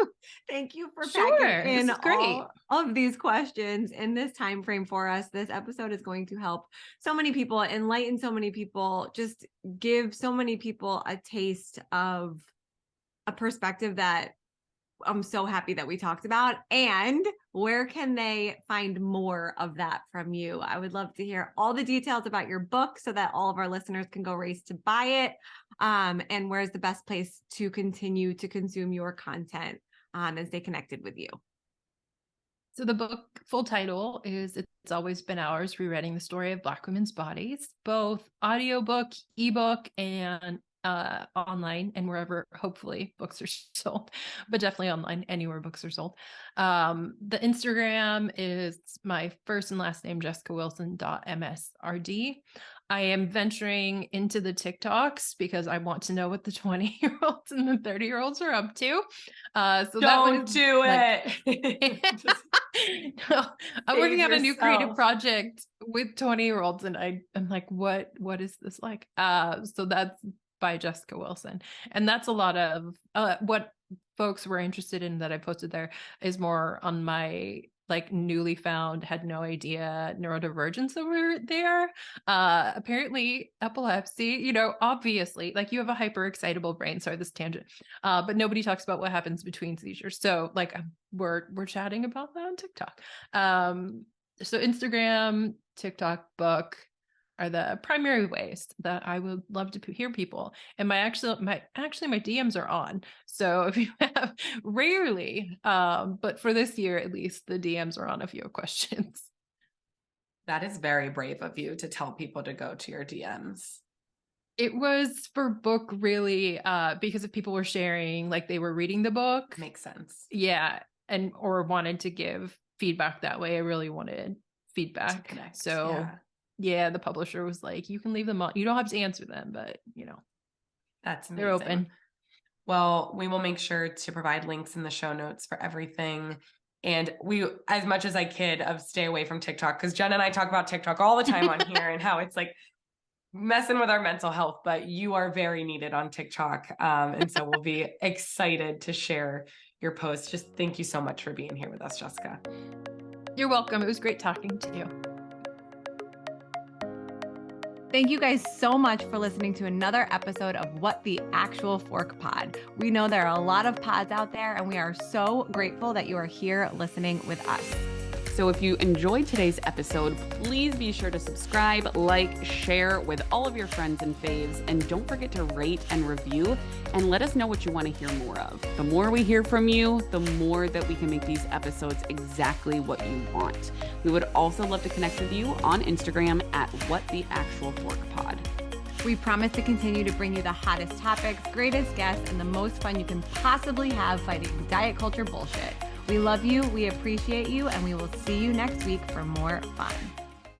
Thank you for packing in all of these questions in this time frame for us. This episode is going to help so many people, enlighten so many people, just give so many people a taste of a perspective that I'm so happy that we talked about. And where can they find more of that from you? I would love to hear all the details about your book so that all of our listeners can go race to buy it. And where's the best place to continue to consume your content and stay connected with you? So the book full title is It's Always Been Ours, Rewriting the Story of Black Women's Bodies, both audiobook, ebook, and online and wherever hopefully books are sold, but definitely online, anywhere books are sold. The Instagram is my first and last name, jessicawilson.msrd. I am venturing into the TikToks because I want to know what the 20-year-olds and the 30-year-olds are up to. So Don't do it. No, I'm working on a new creative yourself. project with 20-year-olds, and I'm like, what is this like? So that's by Jessica Wilson. And that's a lot of what folks were interested in that I posted there is more on my like newly found, had no idea neurodivergence over there. Apparently epilepsy, obviously like you have a hyper excitable brain. Sorry, this tangent. But nobody talks about what happens between seizures. So like we're chatting about that on TikTok. So Instagram, TikTok, book are the primary ways that I would love to hear people. And my DMs are on. So if you have rarely, but for this year, at least the DMs are on if you have questions. That is very brave of you to tell people to go to your DMs. It was for book really, because if people were sharing, like they were reading the book. Makes sense. Yeah. Or wanted to give feedback that way. I really wanted feedback. To connect, so yeah, the publisher was like, you can leave them on. You don't have to answer them, but that's amazing. They're open. Well, we will make sure to provide links in the show notes for everything. And we, as much as I kid of stay away from TikTok, because Jen and I talk about TikTok all the time on here and how it's like messing with our mental health, but you are very needed on TikTok. And so we'll be excited to share your post. Just thank you so much for being here with us, Jessica. You're welcome. It was great talking to you. Thank you guys so much for listening to another episode of What the Actual Fork Pod. We know there are a lot of pods out there, and we are so grateful that you are here listening with us. So if you enjoyed today's episode, please be sure to subscribe, like, share with all of your friends and faves, and don't forget to rate and review and let us know what you want to hear more of. The more we hear from you, the more that we can make these episodes exactly what you want. We would also love to connect with you on Instagram at WhatTheActualForkPod. We promise to continue to bring you the hottest topics, greatest guests, and the most fun you can possibly have fighting diet culture bullshit. We love you, we appreciate you, and we will see you next week for more fun.